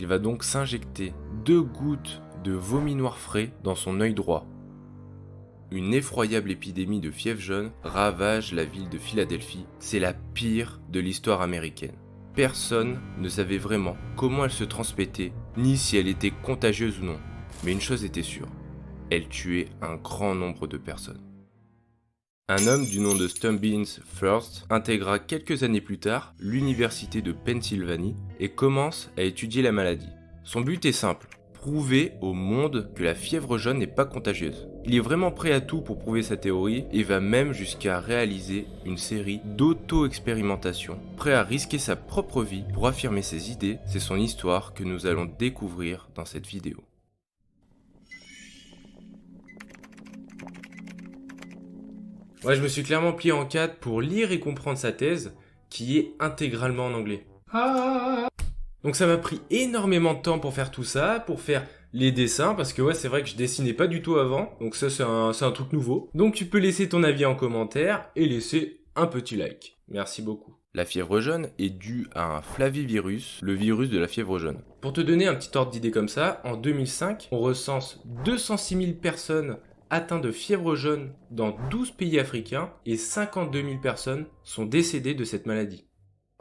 Il va donc s'injecter 2 gouttes de vomi noir frais dans son œil droit. Une effroyable épidémie de fièvre jaune ravage la ville de Philadelphie. C'est la pire de l'histoire américaine. Personne ne savait vraiment comment elle se transmettait, ni si elle était contagieuse ou non. Mais une chose était sûre, elle tuait un grand nombre de personnes. Un homme du nom de Stubbins First intégra quelques années plus tard l'université de Pennsylvanie et commence à étudier la maladie. Son but est simple, prouver au monde que la fièvre jaune n'est pas contagieuse. Il est vraiment prêt à tout pour prouver sa théorie et va même jusqu'à réaliser une série d'auto-expérimentations, prêt à risquer sa propre vie pour affirmer ses idées. C'est son histoire que nous allons découvrir dans cette vidéo. Ouais, je me suis clairement plié en 4 pour lire et comprendre sa thèse, qui est intégralement en anglais. Donc ça m'a pris énormément de temps pour faire tout ça, pour faire les dessins, parce que ouais, c'est vrai que je dessinais pas du tout avant, donc ça c'est un truc nouveau. Donc tu peux laisser ton avis en commentaire et laisser un petit like. Merci beaucoup. La fièvre jaune est due à un flavivirus, le virus de la fièvre jaune. Pour te donner un petit ordre d'idée comme ça, en 2005, on recense 206 000 personnes atteintes de fièvre jaune dans 12 pays africains et 52 000 personnes sont décédées de cette maladie.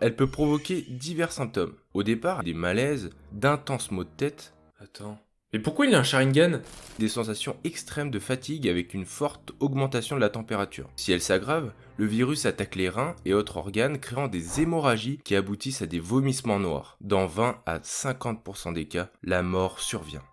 Elle peut provoquer divers symptômes. Au départ, des malaises, d'intenses maux de tête. Attends. Mais pourquoi il a un Sharingan? Des sensations extrêmes de fatigue avec une forte augmentation de la température. Si elle s'aggrave, le virus attaque les reins et autres organes, créant des hémorragies qui aboutissent à des vomissements noirs. Dans 20 à 50% des cas, la mort survient.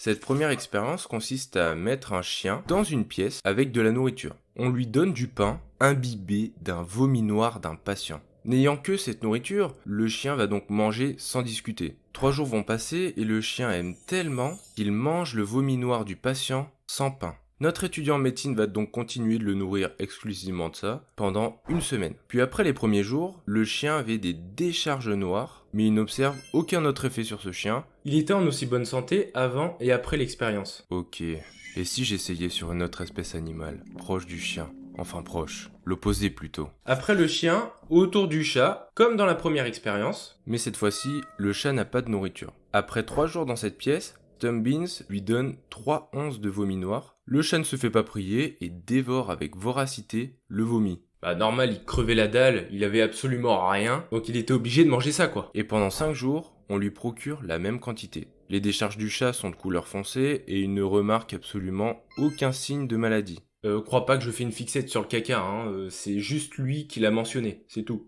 Cette première expérience consiste à mettre un chien dans une pièce avec de la nourriture. On lui donne du pain imbibé d'un vomi noir d'un patient. N'ayant que cette nourriture, le chien va donc manger sans discuter. 3 jours vont passer et le chien aime tellement qu'il mange le vomi noir du patient sans pain. Notre étudiant en médecine va donc continuer de le nourrir exclusivement de ça pendant 1 semaine. Puis après les premiers jours, le chien avait des décharges noires, mais il n'observe aucun autre effet sur ce chien. Il était en aussi bonne santé avant et après l'expérience. Ok, et si j'essayais sur une autre espèce animale, proche du chien? Enfin proche, l'opposé plutôt. Après le chien, autour du chat, comme dans la première expérience. Mais cette fois-ci, le chat n'a pas de nourriture. Après 3 jours dans cette pièce, Stubbins lui donne 3 onces de vomi noir. Le chat ne se fait pas prier et dévore avec voracité le vomi. Bah normal, il crevait la dalle, il avait absolument rien, donc il était obligé de manger ça quoi. Et pendant 5 jours, on lui procure la même quantité. Les décharges du chat sont de couleur foncée et il ne remarque absolument aucun signe de maladie. Crois pas que je fais une fixette sur le caca, hein, c'est juste lui qui l'a mentionné, c'est tout.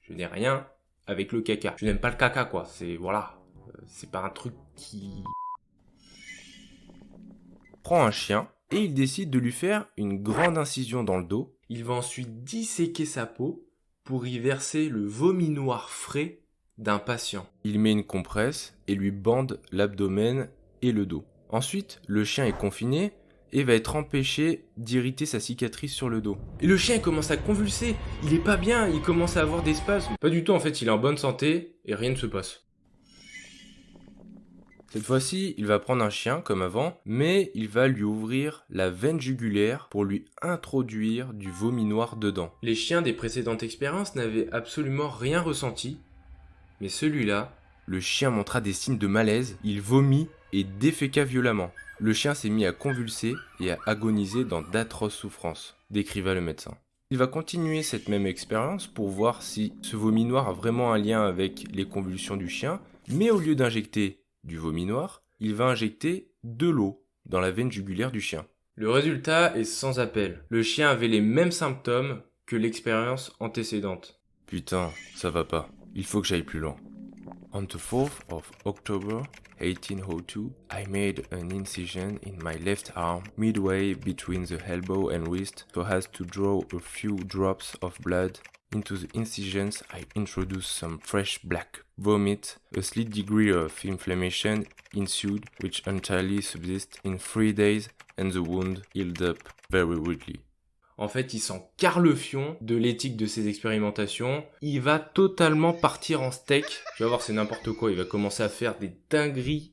Je n'ai rien avec le caca. Je n'aime pas le caca quoi, c'est voilà, c'est pas un truc qui... Prend un chien et il décide de lui faire une grande incision dans le dos. Il va ensuite disséquer sa peau pour y verser le vomi noir frais d'un patient. Il met une compresse et lui bande l'abdomen et le dos. Ensuite, le chien est confiné et va être empêché d'irriter sa cicatrice sur le dos. Et le chien commence à convulser, il est pas bien, il commence à avoir des spasmes. Pas du tout en fait, il est en bonne santé et rien ne se passe. Cette fois-ci, il va prendre un chien comme avant, mais il va lui ouvrir la veine jugulaire pour lui introduire du vomi noir dedans. Les chiens des précédentes expériences n'avaient absolument rien ressenti, mais celui-là, le chien montra des signes de malaise, il vomit et déféqua violemment. Le chien s'est mis à convulser et à agoniser dans d'atroces souffrances, décriva le médecin. Il va continuer cette même expérience pour voir si ce vomi noir a vraiment un lien avec les convulsions du chien, mais au lieu d'injecter du vomi noir, il va injecter de l'eau dans la veine jugulaire du chien. Le résultat est sans appel. Le chien avait les mêmes symptômes que l'expérience antécédente. Putain, ça va pas. Il faut que j'aille plus loin. On the 4th of October 1802, I made an incision in my left arm midway between the elbow and wrist so as to draw a few drops of blood. Into the incisions, I introduced some fresh black vomit. A slight degree of inflammation ensued, which entirely subsisted in 3 days, and the wound healed up very quickly. En fait, il s'en carre le fion de l'éthique de ses expérimentations. Il va totalement partir en steak. Tu vas voir, c'est n'importe quoi. Il va commencer à faire des dingueries.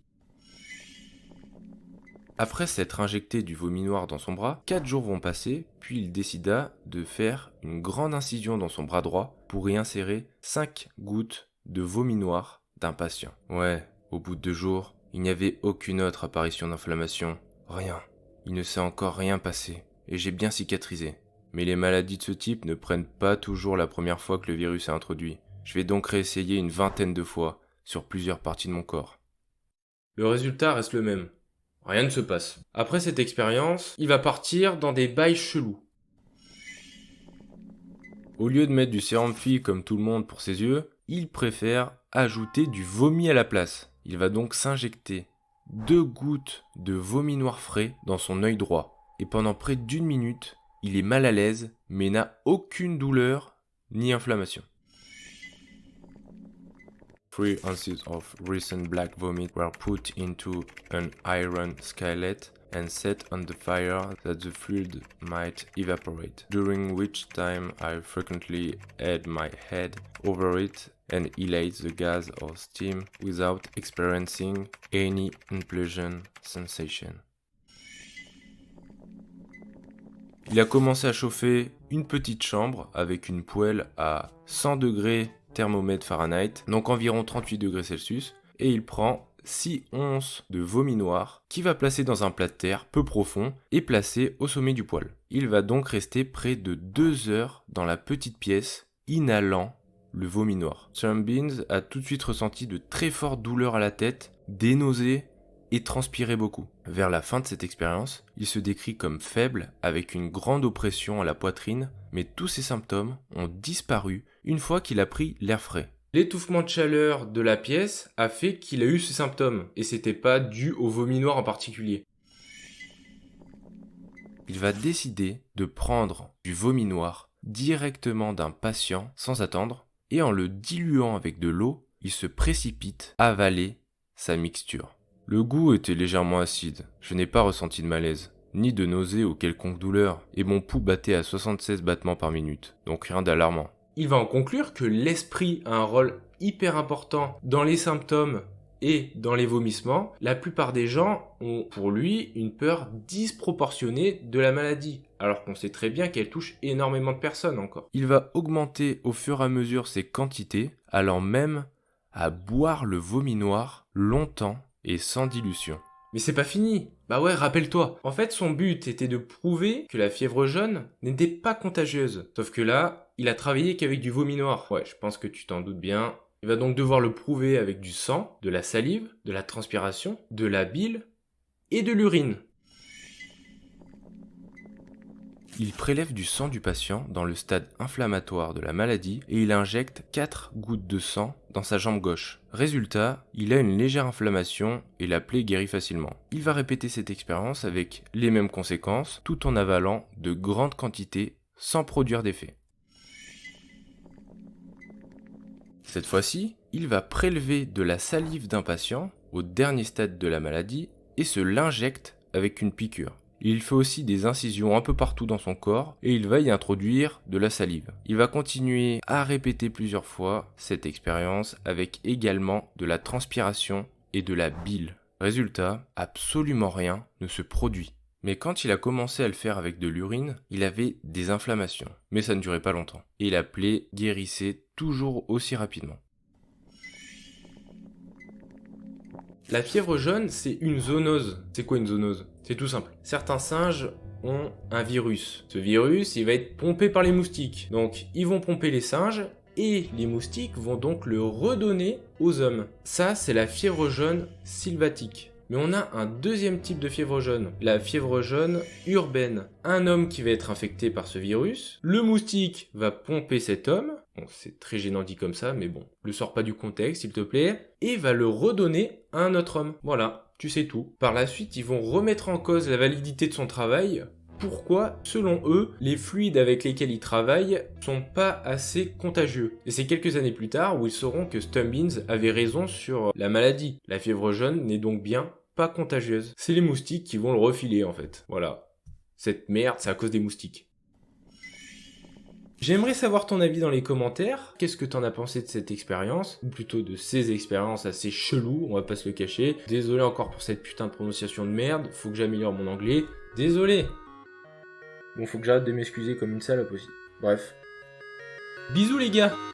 Après s'être injecté du vomi noir dans son bras, 4 jours vont passer, puis il décida de faire une grande incision dans son bras droit pour y insérer 5 gouttes de vomi noir d'un patient. Ouais, au bout de 2 jours, il n'y avait aucune autre apparition d'inflammation. Rien. Il ne s'est encore rien passé, et j'ai bien cicatrisé. Mais les maladies de ce type ne prennent pas toujours la première fois que le virus est introduit. Je vais donc réessayer une vingtaine de fois sur plusieurs parties de mon corps. Le résultat reste le même. Rien ne se passe. Après cette expérience, il va partir dans des bails chelous. Au lieu de mettre du sérum fille comme tout le monde pour ses yeux, il préfère ajouter du vomi à la place. Il va donc s'injecter 2 gouttes de vomi noir frais dans son œil droit. Et pendant près d'1 minute, il est mal à l'aise, mais n'a aucune douleur ni inflammation. 3 ounces of recent black vomit were put into an iron skillet and set on the fire that the fluid might evaporate, during which time I frequently had my head over it and inhaled the gas or steam without experiencing any unpleasant sensation. Il a commencé à chauffer une petite chambre avec une poêle à 100 degrés thermomètre Fahrenheit, donc environ 38 degrés Celsius, et il prend 6 onces de vomi noir qu'il va placer dans un plat de terre peu profond et placer au sommet du poêle. Il va donc rester près de 2 heures dans la petite pièce, inhalant le vomi noir. Sturm Beans a tout de suite ressenti de très fortes douleurs à la tête, des nausées et transpirait beaucoup. Vers la fin de cette expérience, il se décrit comme faible, avec une grande oppression à la poitrine, mais tous ces symptômes ont disparu une fois qu'il a pris l'air frais. L'étouffement de chaleur de la pièce a fait qu'il a eu ces symptômes, et c'était pas dû au vomi noir en particulier. Il va décider de prendre du vomi noir directement d'un patient sans attendre, et en le diluant avec de l'eau, il se précipite avaler sa mixture. Le goût était légèrement acide, je n'ai pas ressenti de malaise, ni de nausée ou quelconque douleur, et mon pouls battait à 76 battements par minute, donc rien d'alarmant. Il va en conclure que l'esprit a un rôle hyper important dans les symptômes et dans les vomissements. La plupart des gens ont pour lui une peur disproportionnée de la maladie, alors qu'on sait très bien qu'elle touche énormément de personnes encore. Il va augmenter au fur et à mesure ses quantités, allant même à boire le vomi noir longtemps et sans dilution. Mais c'est pas fini. Bah ouais, rappelle-toi. En fait, son but était de prouver que la fièvre jaune n'était pas contagieuse. Sauf que là, il a travaillé qu'avec du vomi noir. Ouais, je pense que tu t'en doutes bien. Il va donc devoir le prouver avec du sang, de la salive, de la transpiration, de la bile et de l'urine. Il prélève du sang du patient dans le stade inflammatoire de la maladie et il injecte 4 gouttes de sang dans sa jambe gauche. Résultat, il a une légère inflammation et la plaie guérit facilement. Il va répéter cette expérience avec les mêmes conséquences tout en avalant de grandes quantités sans produire d'effet. Cette fois-ci, il va prélever de la salive d'un patient au dernier stade de la maladie et se l'injecte avec une piqûre. Il fait aussi des incisions un peu partout dans son corps et il va y introduire de la salive. Il va continuer à répéter plusieurs fois cette expérience avec également de la transpiration et de la bile. Résultat, absolument rien ne se produit. Mais quand il a commencé à le faire avec de l'urine, il avait des inflammations. Mais ça ne durait pas longtemps. Et la plaie guérissait toujours aussi rapidement. La fièvre jaune, c'est une zoonose. C'est quoi une zoonose? C'est tout simple. Certains singes ont un virus. Ce virus, il va être pompé par les moustiques. Donc, ils vont pomper les singes et les moustiques vont donc le redonner aux hommes. Ça, c'est la fièvre jaune sylvatique. Mais on a un deuxième type de fièvre jaune, la fièvre jaune urbaine. Un homme qui va être infecté par ce virus, le moustique va pomper cet homme, bon, c'est très gênant dit comme ça, mais bon, le sors pas du contexte s'il te plaît, et va le redonner à un autre homme. Voilà, tu sais tout. Par la suite, ils vont remettre en cause la validité de son travail. Pourquoi, selon eux, les fluides avec lesquels ils travaillent sont pas assez contagieux. Et c'est quelques années plus tard où ils sauront que Sturm Beans avait raison sur la maladie. La fièvre jaune n'est donc bien pas contagieuse. C'est les moustiques qui vont le refiler en fait. Voilà. Cette merde, c'est à cause des moustiques. J'aimerais savoir ton avis dans les commentaires. Qu'est-ce que t'en as pensé de cette expérience? Ou plutôt de ces expériences assez cheloues, on va pas se le cacher. Désolé encore pour cette putain de prononciation de merde, faut que j'améliore mon anglais. Désolé. Bon, faut que j'arrête de m'excuser comme une salope aussi. Bref. Bisous les gars!